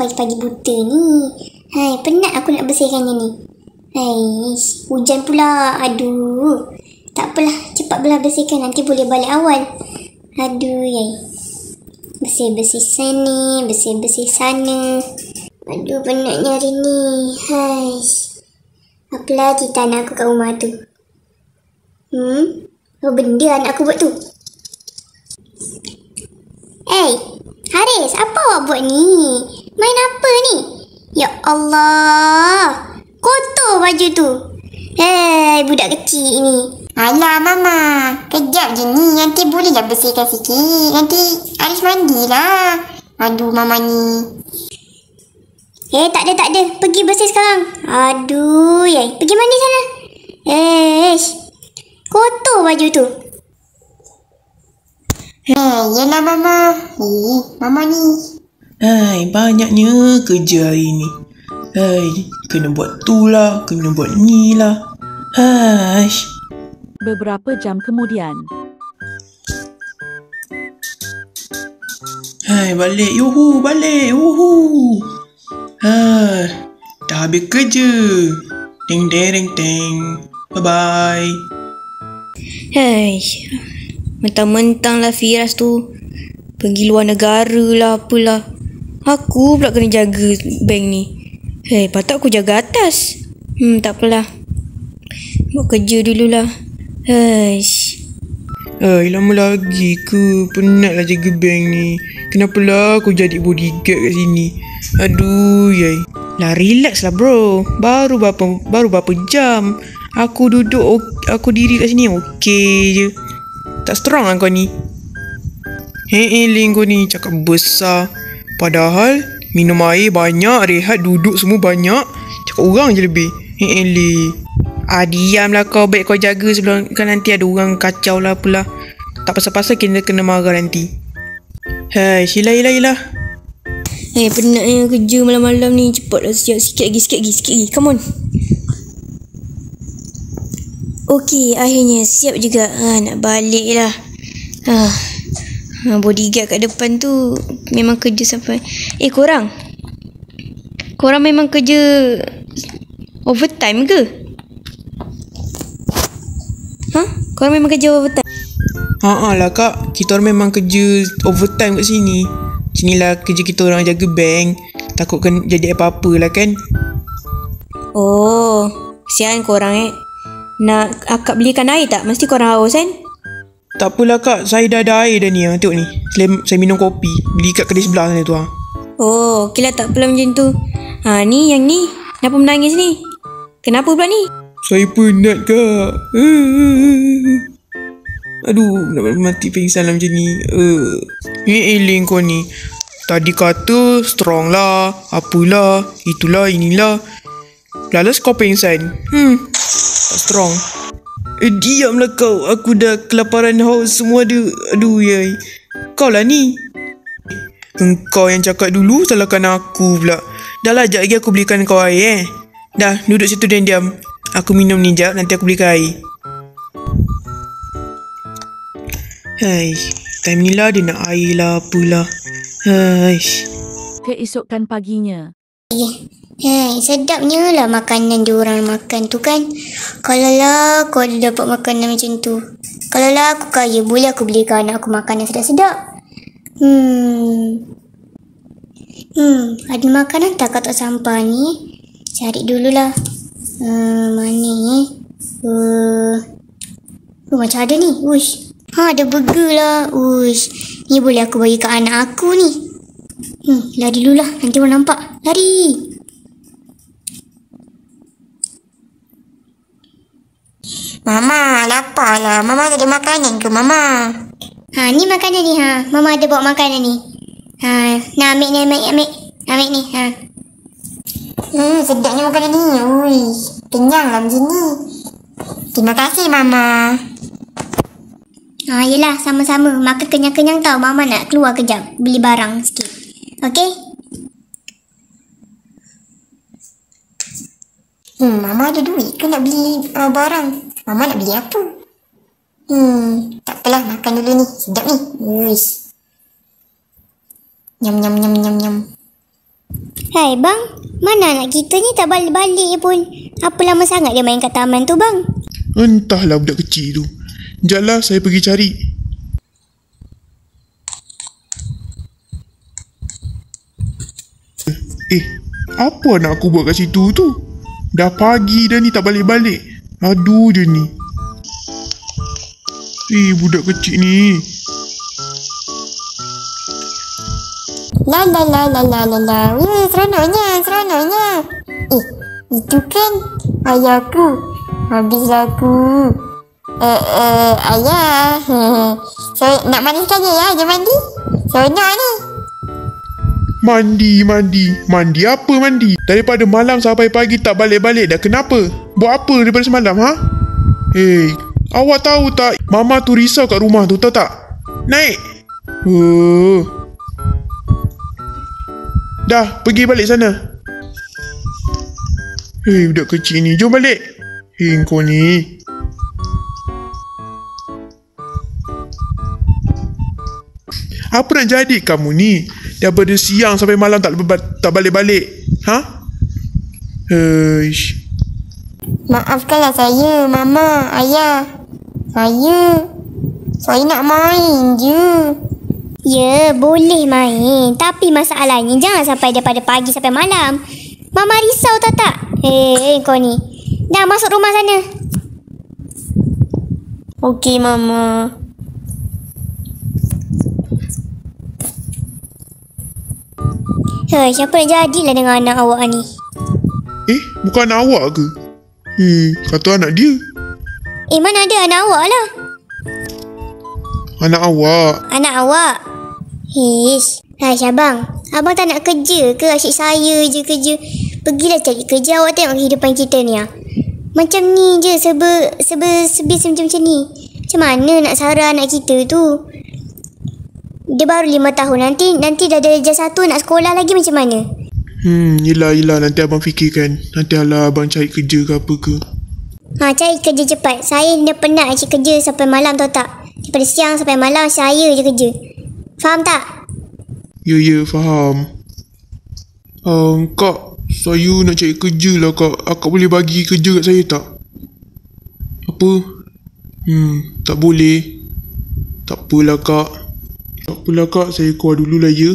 pagi-pagi buta ni. Hai, penat aku nak bersihkannya ni. Hai, hujan pula. Aduh. Tak apalah, cepat belah bersihkan. Nanti boleh balik awal. Aduh, yai. Bersih-bersih sini, bersih-bersih sana. Aduh, penatnya hari ni. Hai. Apa lagi tak nak aku kat rumah tu? Apa benda anak aku buat tu? Haris, apa awak buat ni? Main apa ni? Ya Allah. Kotor baju tu. Budak kecil ni. Alah Mama, kejap je ni. Nanti bolehlah bersihkan sikit. Nanti Aris mandilah. Aduh Mama ni. Tak ada. Pergi bersih sekarang. Aduh, yai. Pergi mandi sana. Kotor baju tu. Yelah Mama. Mama ni. Banyaknya kerja hari ni. Kena buat tu lah, kena buat ni lah. Beberapa jam kemudian. Balik. Yuhu, balik. Dah habis kerja. Ding. Bye-bye. Mentang-mentang lah Firas tu pergi luar negara lah apalah. Aku pula kena jaga bank ni. Patut aku jaga atas. Tak apalah. Buat kerja dululah. Lama lagi ke? Penatlah jaga bank ni. Kenapalah aku jadi bodyguard kat sini? Aduh, yai. Lah relax lah bro. Baru berapa jam. Aku duduk, aku diri kat sini okey je. Tak strong lah kau ni. Ling kau ni cakap besar. Padahal minum air banyak, rehat duduk semua banyak. Cakap orang je lebih. Ling. Diamlah kau. Baik kau jaga sebelum kan nanti ada orang kacau lah apalah. Tak pasal-pasal kena marah nanti. Yelah. Penatnya kerja malam-malam ni. Cepatlah siap sikit lagi. Come on. Okey, akhirnya siap juga. Nak balik lah. Bodyguard kat depan tu memang kerja sampai. Korang memang kerja overtime ke? Korang memang kerja overtime? Lah kak, kita orang memang kerja overtime kat sini. Sinilah kerja kita orang, jaga bank. Takut kan jadi apa-apa lah kan. Kesian korang Nak akak belikan air tak? Mesti korang haus kan? Tak apalah kak, saya dah ada air dah ni. Tengok ni, saya minum kopi. Beli kat kedai sebelah sana tu. Okey lah, tak apalah macam tu. Ni yang ni. Kenapa menangis ni? Kenapa pula ni? Saya penat kak. Aduh, nak mati pingsan lah macam ni. Ling kau ni. Tadi kata strong lah, apalah, itulah, inilah. Lalas kau pingsan. Tak strong. Diamlah kau. Aku dah kelaparan, haus semua ada. Aduh yai. Kau lah ni. Engkau yang cakap dulu, salahkan aku pula. Dah lah, sekejap lagi aku belikan kau air Dah, duduk situ dan diam. Aku minum ni sekejap, nanti aku belikan air. Time ni lah dia nak air lah apalah. Keesokan paginya. Sedapnya lah makanan diorang makan tu kan. Kalau lah aku ada dapat makanan macam tu. Kalau lah aku kaya, boleh aku belikan anak aku makanan sedap-sedap. Ada makanan tak kat sampah ni? Cari dululah. Mana ni? Macam ada ni. Ada burger lah. Ni boleh aku bagi kat anak aku ni. Lari dululah, nanti orang nampak. Lari. Mama, lapar lah. Mama ada makanan ke Mama? Ni makanan ni. Mama ada bawa makanan ni. Nak ambil ni. Ambil ni. Sedapnya makanan ni. Kenyang lah macam ni. Terima kasih Mama. Yelah, sama-sama. Makan kenyang-kenyang tau. Mama nak keluar kejap, beli barang sikit. Okey? Mama ada duit ke nak beli barang? Mama nak beli apa? Tak apalah, makan dulu ni. Sedap ni. Nyam. Hai bang, mana anak kita ni tak balik-balik pun. Apa lama sangat dia main kat taman tu bang? Entahlah budak kecil tu. Sekejaplah saya pergi cari. Apa anak aku buat kat situ tu? Dah pagi dah ni tak balik-balik. Aduh dia ni. Budak kecil ni. La la la la la la la. Seronoknya. Itu kan ayahku. Habis aku. Ayah. So, nak mandi sekali ya? Dia mandi. Seronok ni. Mandi apa mandi? Daripada malam sampai pagi tak balik-balik dah. Kenapa? Buat apa daripada semalam ha? Awak tahu tak? Mama tu risau kat rumah tu, tahu tak? Naik. Dah, pergi balik sana. Budak kecil ni, jom balik. Kau ni. Apa nak jadi kamu ni? Daripada siang sampai malam tak balik-balik. Ha? Maafkanlah saya, Mama, Ayah. Saya nak main je. Ya, boleh main. Tapi masalahnya jangan sampai daripada pagi sampai malam. Mama risau tak? Kau ni. Dah masuk rumah sana. Okey, Mama. Siapa nak jadilah dengan anak awak ni? Bukan anak awak ke? Kata anak dia. Mana ada anak awak lah. Anak awak. Anak awak. Syabang, abang tak nak kerja ke? Asyik saya je kerja. Pergilah cari kerja. Awak tengok kehidupan kita ni macam ni je, sebis macam ni. Macam mana nak sarah anak kita tu? Dia baru 5 tahun. Nanti dah darjah 1 nak sekolah lagi macam mana? Yelah nanti abang fikirkan. Nanti abang cari kerja ke apa ke. Cari kerja cepat. Saya dah penat cari kerja sampai malam, tahu tak? Daripada siang sampai malam saya je kerja. Faham tak? Ya, faham. Kak, saya nak cari kerja lah kak. Akak boleh bagi kerja kat saya tak? Apa? Tak boleh. Tak apalah kak, saya keluar dululah ya.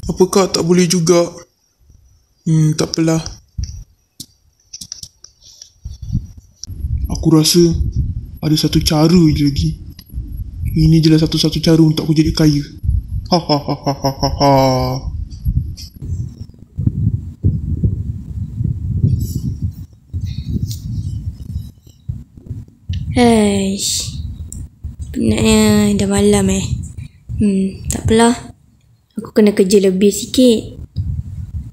Apa kak, tak boleh juga? Tak apalah. Aku rasa ada satu cara je lagi. Ini je lah satu-satu cara untuk aku jadi kaya. Penatnya dah malam tak apalah. Aku kena kerja lebih sikit.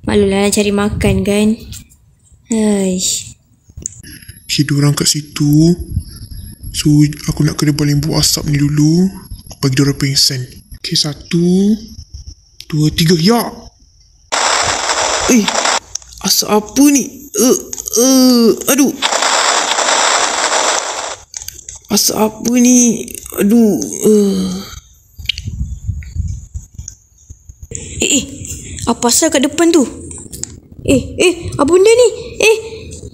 Malulah nak cari makan kan. Diorang kat situ. So aku nak kena baling buat asap ni dulu. Aku bagi diorang pengsan. Okay, 1, 2, 3, ya. Asap apa ni? Aduh. Asap apa ni? Aduh. Apa asal kat depan tu? Apa benda ni?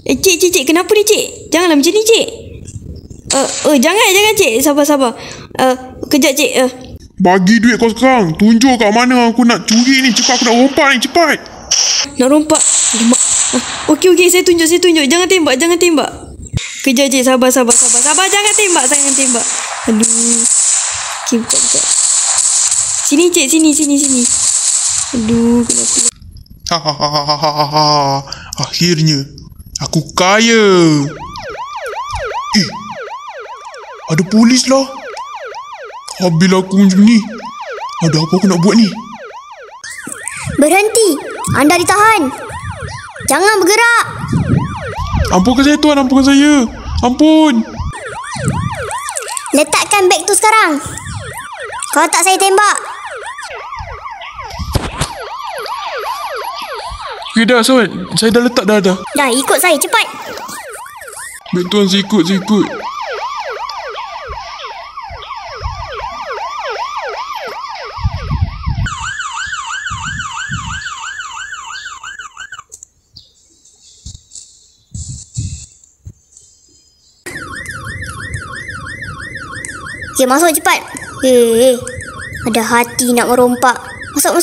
Cik, kenapa ni cik? Janganlah macam ni cik. Jangan cik. Sabar. Kejap cik. Bagi duit kau sekarang. Tunjuk kat mana aku nak curi ni. Cepat, aku nak rompak ni, cepat. Nak rompak. Okey, saya tunjuk. Jangan tembak. Kejap cik, sabar. Jangan tembak. Aduh. Okey, buka. Sini cik, sini. Aduh, kenapa? Akhirnya aku kaya. Ada polis lah. Habis aku macam ni. Ada apa aku nak buat ni? Berhenti. Anda ditahan. Jangan bergerak. Ampunkan saya tuan, ampunkan saya. Ampun. Letakkan beg tu sekarang. Kalau tak saya tembak. Okay dah Sobat. Saya dah letak dah. Dah ikut saya cepat. Baik tuan, saya ikut. Okay, masuk cepat. Ada hati nak merompak. Masuk.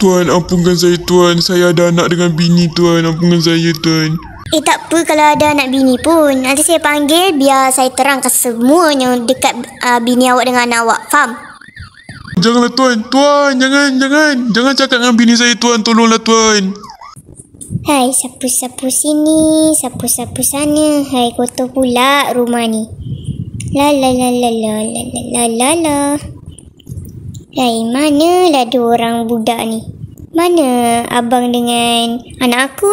Tuan, ampunkan saya tuan. Saya ada anak dengan bini tuan. Ampunkan saya tuan. Tak apa kalau ada anak bini pun. Nanti saya panggil biar saya terangkan semua yang dekat bini awak dengan anak awak. Faham? Janganlah tuan. Tuan, jangan. Jangan cakap dengan bini saya tuan. Tolonglah tuan. Hai, sapu-sapu sini, sapu-sapu sana. Hai, kotor pula rumah ni. La. Hai, manalah dua orang budak ni? Mana abang dengan anak aku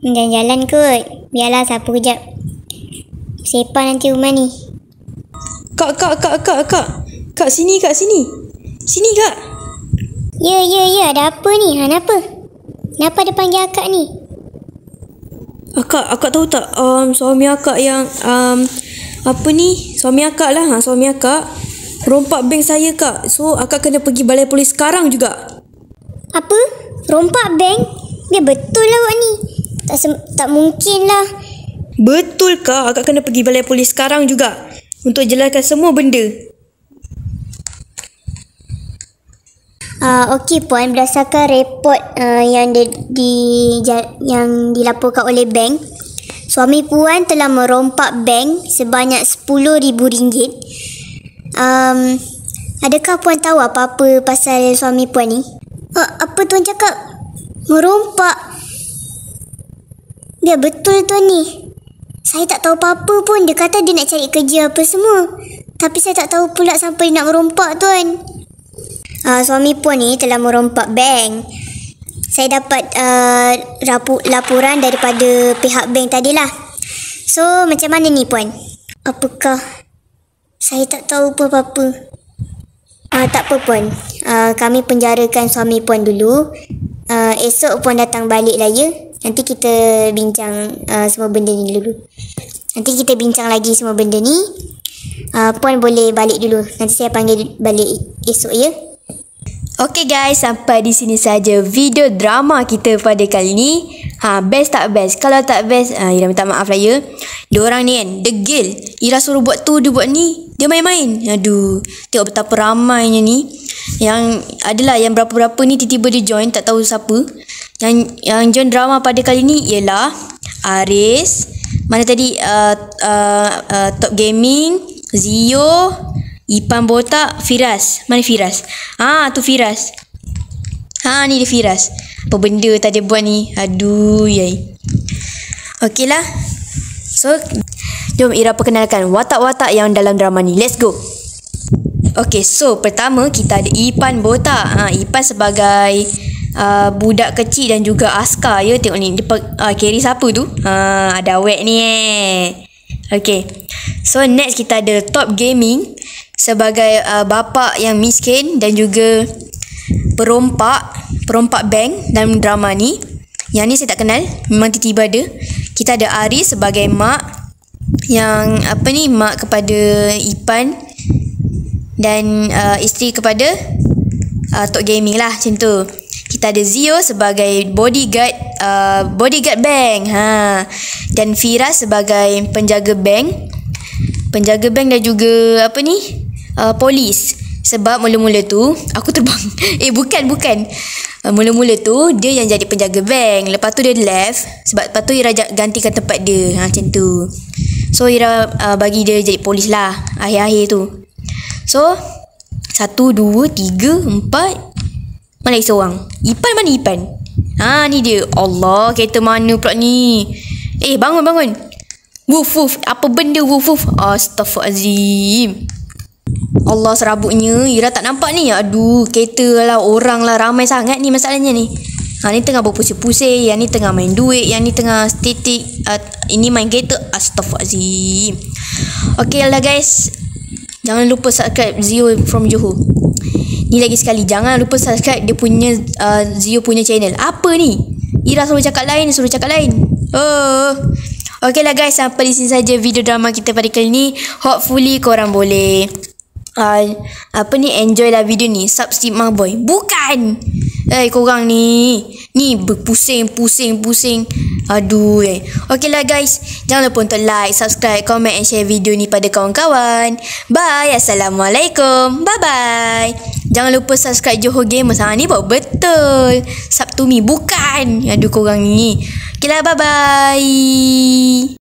Jalan-jalan kot. Biarlah sapu kejap. Sepah nanti rumah ni. Kak. Kak, sini. Sini, Kak. Ya, ada apa ni? Kenapa? Kenapa ada panggil akak ni? Akak tahu tak? Suami akak yang suami akak lah. Suami akak rompak bank saya, Kak. So, akak kena pergi balai polis sekarang juga. Apa? Rompak bank? Dia betul lah awak ni. Tak mungkin lah. Betul, Kak. Akak kena pergi balai polis sekarang juga untuk jelaskan semua benda. Okey puan, berdasarkan report yang dilaporkan oleh bank, suami puan telah merompak bank sebanyak RM10,000. Adakah puan tahu apa-apa pasal suami puan ni? Apa tuan cakap? Merompak? Dia betul tuan ni. Saya tak tahu apa-apa pun. Dia kata dia nak cari kerja apa semua. Tapi saya tak tahu pula sampai nak merompak tuan. Suami puan ni telah merompak bank. Saya dapat laporan daripada pihak bank tadilah. So macam mana ni puan? Apakah saya tak tahu pun apa-apa? Tak apa puan. Kami penjarakan suami puan dulu. Esok puan datang balik lah ya. Nanti kita bincang semua benda ni dulu. Nanti kita bincang lagi semua benda ni. Puan boleh balik dulu. Nanti saya panggil balik esok ya. Okay guys, sampai di sini saja video drama kita pada kali ni. Best tak best? Kalau tak best, Ira minta maaf lah ya. Diorang ni kan, degil. Ira suruh buat tu, dia buat ni. Dia main-main. Aduh, tengok betapa ramainya ni. Yang adalah yang berapa-berapa ni tiba-tiba dia join, tak tahu siapa. Yang join drama pada kali ni ialah Aris, mana tadi, Top Gaming, Zio, Ipan Botak, Firas. Mana Firas? Tu Firas. Ni dia Firas. Apa benda tadi buat ni? Aduh, yai. Okey lah. So, jom Ira perkenalkan watak-watak yang dalam drama ni. Let's go. Okay, so pertama kita ada Ipan Botak. Ipan sebagai budak kecil dan juga askar ya. Tengok ni, dia carry siapa tu? Ada awek ni Okay. So next kita ada Top Gaming sebagai bapa yang miskin dan juga perompak bank dalam drama ni. Yang ni saya tak kenal, memang tiba-tiba ada. Kita ada Aris sebagai mak yang mak kepada Ipan dan isteri kepada Top Gaming lah, macam tu. Kita ada Zio sebagai bodyguard bank. Dan Firas sebagai penjaga bank dan juga polis. Sebab mula-mula tu aku terbang. Bukan. Mula-mula tu dia yang jadi penjaga bank. Lepas tu dia left. Sebab lepas tu Ira gantikan tempat dia. Macam tu. So Ira bagi dia jadi polis lah akhir-akhir tu. So 1, 2, 3, 4. Mana lagi seorang? Ipan mana Ipan? Ni dia. Allah, kereta mana pula ni? Bangun. Woof. Apa benda woof? Astaghfirullahalazim. Allah, serabutnya Ira tak nampak ni. Aduh, kereta lah, orang lah, ramai sangat ni masalahnya ni. Ni tengah berpusing-pusing, yang ni tengah main duit, yang ni tengah statik, ini main kereta. Astaghfirullahalazim. Okay lah guys, jangan lupa subscribe Zio from Johor. Ni lagi sekali, jangan lupa subscribe dia punya Zio punya channel. Apa ni? Ira suruh cakap lain. Okay lah guys, sampai di sini saja video drama kita pada kali ni. Hopefully korang boleh Apa ni, enjoy lah video ni. Subscribe my boy. Bukan. Korang ni berpusing. Aduh. Okey lah guys. Jangan lupa untuk like, subscribe, comment and share video ni pada kawan-kawan. Bye. Assalamualaikum. Bye-bye. Jangan lupa subscribe Johor Gamers. Ni baru betul. Sabtu mi. Bukan. Aduh korang ni. Okey lah. Bye-bye.